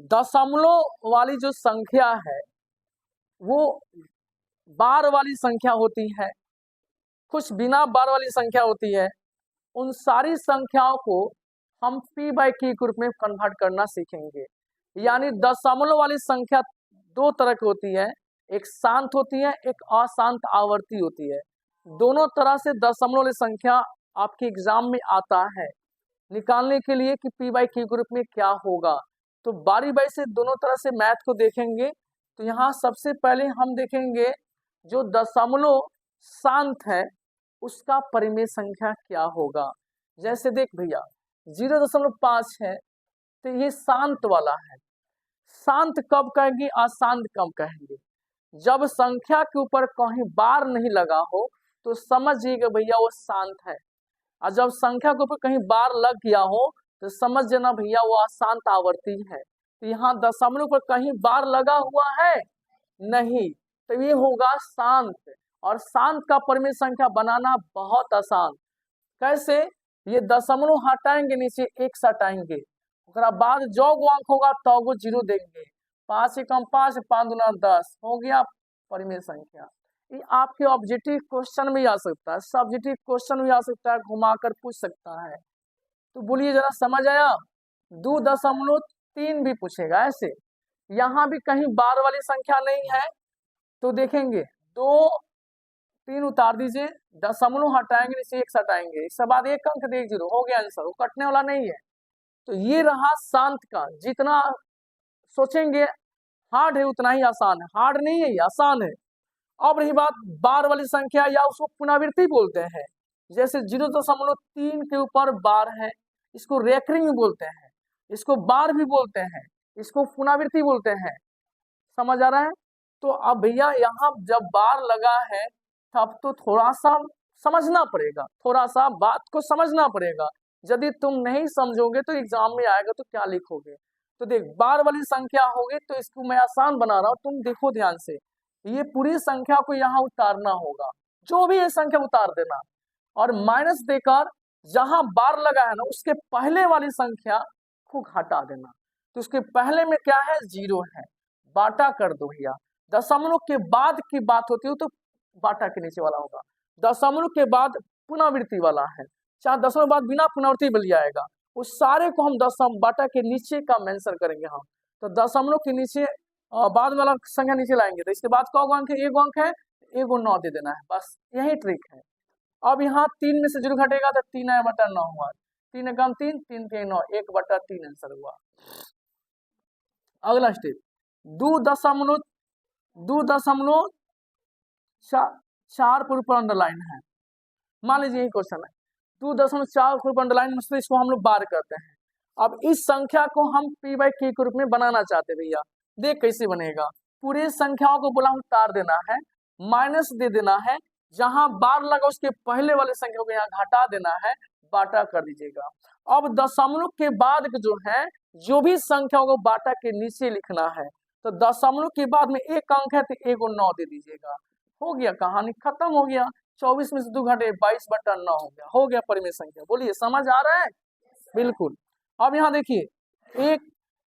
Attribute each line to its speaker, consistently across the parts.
Speaker 1: दशमलव वाली जो संख्या है वो बार वाली संख्या होती है, कुछ बिना बार वाली संख्या होती है। उन सारी संख्याओं को हम p/q के रूप में कन्वर्ट करना सीखेंगे। यानी दशमलव वाली संख्या दो तरह की होती है, एक शांत होती है, एक अशांत आवर्ती होती है। दोनों तरह से दशमलव वाली संख्या आपके एग्जाम में आता है निकालने के लिए कि p/q के रूप में क्या होगा। तो बारी बारी से दोनों तरह से मैथ को देखेंगे। तो यहाँ सबसे पहले हम देखेंगे जो दशमलव शांत है उसका परिमेय संख्या क्या होगा। जैसे देख भैया 0.5 है तो ये शांत वाला है। शांत कब कहेंगे, अशांत कब कहेंगे? जब संख्या के ऊपर कहीं बार नहीं लगा हो तो समझिएगा भैया वो शांत है, और जब संख्या के ऊपर कहीं बार लग गया हो तो समझ लेना भैया वो अशांत आवर्ती है। तो यहाँ दशमलव पर कहीं बार लगा हुआ है नहीं, तो ये होगा शांत। और शांत का परिमेय संख्या बनाना बहुत आसान। कैसे? ये दशमलव हटाएंगे, नीचे एक सटाएंगे, उसके बाद जो अंक होगा तो वो 0 देंगे। 5 से कम 5, 5 दूना 10 हो गया परिमेय संख्या। ये आपके ऑब्जेक्टिव क्वेश्चन में आ सकता है, सब्जेक्टिव क्वेश्चन में आ सकता है, घुमाकर पूछ सकता है। तो बोलिए जरा, समझ आया? 2.3 भी पूछेगा ऐसे। यहाँ भी कहीं बार वाली संख्या नहीं है तो देखेंगे 2 3 उतार दीजिए, दशमलव हटाएंगे, नीचे एक सटाएंगे, इसके बाद एक अंक दे 0 हो गया आंसर, वो कटने वाला नहीं है। तो ये रहा शांत का। जितना सोचेंगे हार्ड है उतना ही आसान है, हार्ड नहीं है, ये आसान है। अब रही बात बार वाली संख्या या उसको पुनरावृत्ति बोलते हैं। जैसे 0.3 के ऊपर बार है, इसको रेकरिंग बोलते हैं, इसको बार भी बोलते हैं, इसको पुनरावृत्ति बोलते हैं। समझ आ रहा है? तो अब भैया यहाँ जब बार लगा है तब तो थोड़ा सा समझना पड़ेगा, थोड़ा सा बात को समझना पड़ेगा। यदि तुम नहीं समझोगे तो एग्जाम में आएगा तो क्या लिखोगे। तो देख, बार वाली संख्या होगी तो इसको मैं आसान बना रहा हूँ, तुम देखो ध्यान से। ये पूरी संख्या को यहाँ उतारना होगा, जो भी ये संख्या उतार देना, और माइनस देकर जहां बार लगा है ना उसके पहले वाली संख्या को हटा देना। तो उसके पहले में क्या है, 0 है, बाटा कर दो भैया। दशमलव के बाद की बात होती है तो बाटा के नीचे वाला होगा, दशमलव के बाद पुनरावृत्ति वाला है, चाहे दशमलव बाद बिना पुनरावृत्ति भी लिया आएगा, उस सारे को हम दशम बाटा के नीचे का मेंशन करेंगे हम। तो दशमलव के नीचे बाद वाला संख्या नीचे लाएंगे, तो इसके बाद का अंक है, एक अंक है, एक 9 दे देना है, बस यही ट्रिक है। अब यहाँ 3 में से 0 घटेगा तो 3/9 हुआ, 3 कम 3, 3 के 9, 1/3 आंसर हुआ। अगला स्टेप 2.4 पूर्व पर अंडरलाइन है। मान लीजिए यही क्वेश्चन है, 2.4 पूर्व अंडरलाइन में इसको हम लोग बार करते हैं। अब इस संख्या को हम p/q के रूप में बनाना चाहते हैं भैया। देख कैसे बनेगा, पूरी संख्याओं को बोला उतार देना है, माइनस दे देना है, जहां बार लगा उसके पहले वाले संख्या को यहाँ घटा देना है, बाटा कर दीजिएगा। अब दशमलव के बाद जो है, जो भी संख्याओं को बाटा के नीचे लिखना है, तो दशमलव के बाद में एक अंक है तो 1 और 9 दे दीजिएगा, हो गया, कहानी खत्म हो गया। 24 में से 2 घटे 22/9 हो गया परिमेय संख्या। बोलिए समझ आ रहा है? बिल्कुल। अब यहाँ देखिए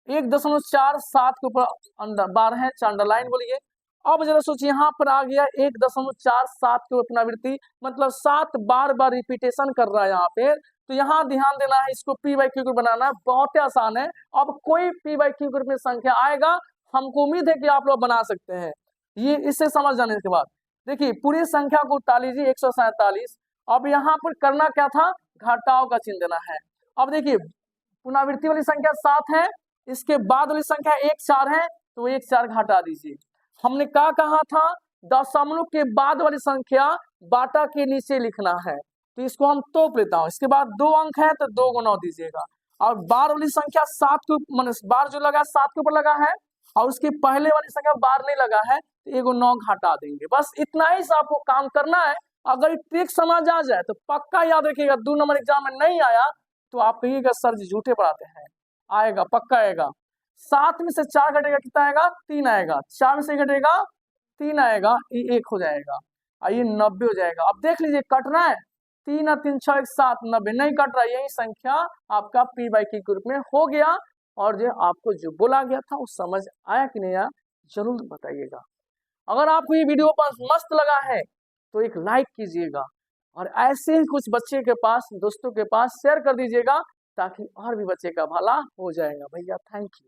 Speaker 1: 1.47 के ऊपर अंदर बार है, अंडरलाइन बोलिए। अब जरा सोचिए, यहाँ पर आ गया 1.47 के ऊपर पुनरावृत्ति, मतलब 7 बार रिपीटेशन कर रहा है यहाँ पे। तो यहाँ ध्यान देना है, इसको p/q को बनाना बहुत ही आसान है। अब कोई p/q ग्रुप में संख्या आएगा, हमको उम्मीद है कि आप लोग बना सकते हैं। ये इससे समझ जाने के बाद देखिए पूरी संख्या को उतार लीजिए 147। अब यहाँ पर करना क्या था, घटाव का चिन्ह देना है। अब देखिए पुनरावृत्ति वाली संख्या 7 है, इसके बाद वाली संख्या 1 4 है, तो 1 4 घटा दीजिए। हमने क्या कहा था, दशमलव के बाद वाली संख्या बाटा के नीचे लिखना है, तो इसको हम तोप लेता हूँ। इसके बाद 2 अंक है तो 2 को 9 दीजिएगा, और बार वाली संख्या 7 के मान बार जो लगा 7 के ऊपर लगा है, और उसके पहले वाली संख्या बार नहीं लगा है तो 1 और 9 घटा देंगे। बस इतना ही से आपको काम करना है। अगर ट्रिक समझ आ जाए तो पक्का याद रखिएगा, 2 नंबर एग्जाम में नहीं आया तो आप कहिएगा सर जी झूठे पढ़ाते हैं, आएगा, पक्का आएगा। 7 में से 4 घटेगा कितना आएगा, 3 आएगा, 4 में से घटेगा 3 आएगा, ये 1 हो जाएगा, और ये 90 हो जाएगा। अब देख लीजिए कट रहा है, 3 और 3 6 7 90 नहीं कट रहा है, यही संख्या आपका p/q के रूप में हो गया। और जो आपको जो बोला गया था वो समझ आया कि नहीं आया, जरूर बताइएगा। अगर आपको ये वीडियो मस्त लगा है तो एक लाइक कीजिएगा और ऐसे ही कुछ बच्चे के पास, दोस्तों के पास शेयर कर दीजिएगा, ताकि और भी बच्चे का भला हो जाएगा। भैया थैंक यू।